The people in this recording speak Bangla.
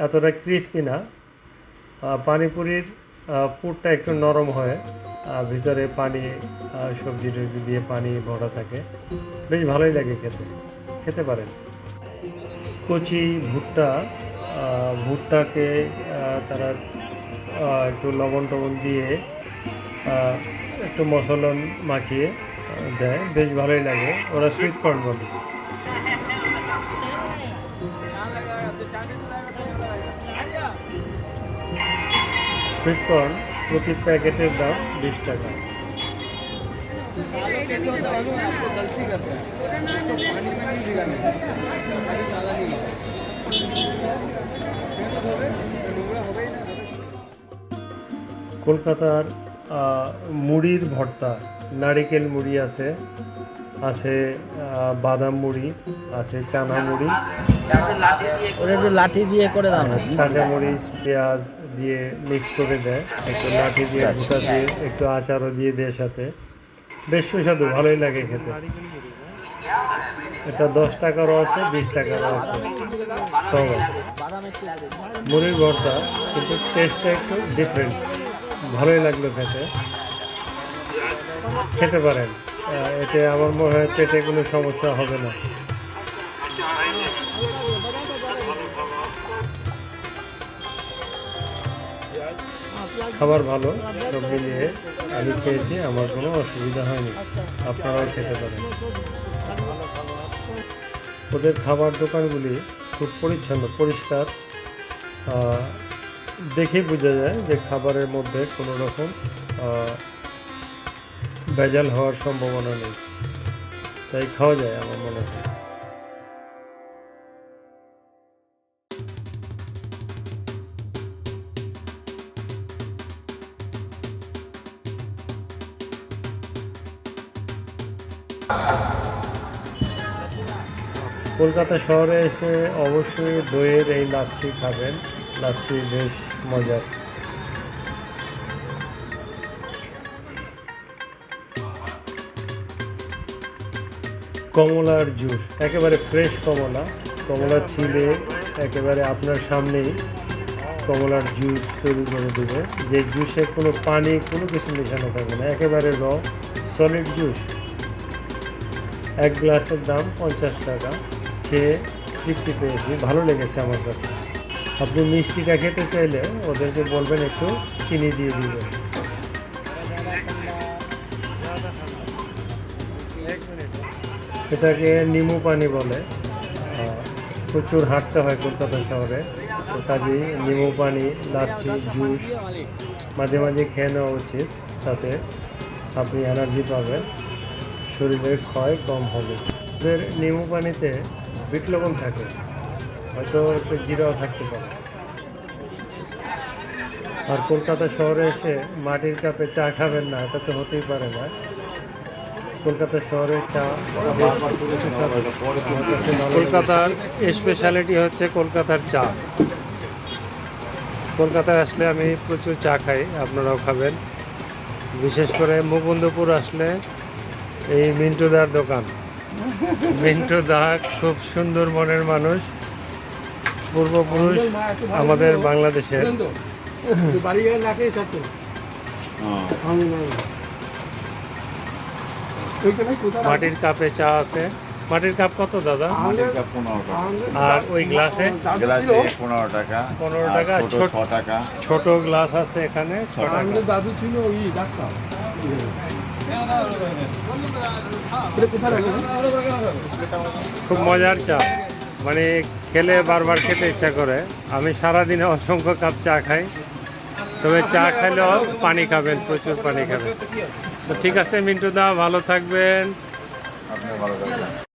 এতটা ক্রিস্পি না। পানিপুরির পুরটা একটু নরম হয়, ভিতরে পানি, সবজি টবজি দিয়ে পানি ভরা থাকে, বেশ ভালোই লাগে খেতে, খেতে পারেন। কচি ভুট্টা, ভুট্টাকে তারা একটু লবণ টবণ দিয়ে একটু মশলা মাখিয়ে দেয়, বেশ ভালোই লাগে। ওরা সুইট কর্ন বলে। সুইট কর্ন প্রতি প্যাকেটের দাম 20 টাকা। কলকাতার মুড়ির ভর্তা, নারিকেল মুড়ি আছে, আছে বাদাম মুড়ি, আছে চানা মুড়ি, একটু লাঠি দিয়ে করে দাও না, কাঁচামরিচ পেঁয়াজ দিয়ে মিক্স করে দেয়, একটু লাঠি দিয়ে ভুটা দিয়ে একটু আচারও দিয়ে দেয় সাথে, বেশ সুস্বাদু, ভালোই লাগে খেতে। এটা 10 টাকারও আছে, 20 টাকারও আছে, সব আছে। মুড়ির ভর্তা কিন্তু টেস্টটা একটু ডিফারেন্ট, ভালোই লাগলো খেতে, খেতে পারেন। এতে আমার মনে হয় পেটে কোনো সমস্যা হবে না। খাবার ভালো, সব মিলিয়ে আমি খেয়েছি, আমার কোনো অসুবিধা হয়নি, আপনারাও খেতে পারেন। ওদের খাবার দোকানগুলি খুব পরিচ্ছন্ন, পরিষ্কার, দেখেই বোঝা যায় যে খাবারের মধ্যে কোনো রকম ভেজাল হওয়ার সম্ভাবনা নেই, তাই খাওয়া যায় আমার মনে হয়। কলকাতা শহরে এসে অবশ্যই দইয়ের এই লাচ্ছি খাবেন, লাচ্ছি বেশ মজার। কমলার জুস, একেবারে ফ্রেশ কমলা, কমলা ছিলে একেবারে আপনার সামনেই কমলার জুস তৈরি করে দেবে, যে জুসে কোনো পানি কোনো কিছু মেশানো থাকবে না, একেবারে সলিড জুস। এক গ্লাসের দাম 50 টাকা। খেয়ে তৃপ্তি পেয়েছি, ভালো লেগেছে আমার কাছে। আপনি মিষ্টিটা খেতে চাইলে ওদেরকে বলবেন একটু চিনি দিয়ে দিবেন। এটাকে নিমু পানি বলে। প্রচুর হাঁটতে হয় কলকাতা শহরে, তো কাজেই নিমু পানি, লাচ্ছি, জুস মাঝে মাঝে খেয়ে নেওয়া উচিত, তাতে আপনি এনার্জি পাবেন, শরীরের ক্ষয় কম হবে। ওদের নিমু পানিতে বিট লবণ থাকে, হয়তো একটু জিরাও থাকতে পারে। আর কলকাতা শহরে এসে মাটির কাপে চা খাবেন না, এটা তো হতেই পারে না। কলকাতা শহরের চা কলকাতার স্পেশালিটি হচ্ছে কলকাতার চা। কলকাতায় আসলে আমি প্রচুর চা খাই, আপনারাও খাবেন। বিশেষ করে মুকুন্দপুর আসলে এই মিন্টুদার দোকান, মিন্টুদা খুব সুন্দর মনের মানুষ, পূর্বপুরুষ আমাদের বাংলাদেশের। মাটির কাপে চা আছে। মাটির কাপ কত দাদা? আর ওই গ্লাসে 15 টাকা। 15 টাকা। ছোট গ্লাস আছে এখানে 6 টাকা। দাদু ছিল ওই ডাক্তার। খুব মজার চা, মানে খেলে বারবার খেতে ইচ্ছা করে। আমি সারাদিনে অসংখ্য কাপ চা খাই, তবে চা খাইলেও পানি খাবেন, প্রচুর পানি খাবেন। তো ঠিক আছে মিন্টুদা, ভালো থাকবেন। আপনি ভালো থাকবেন।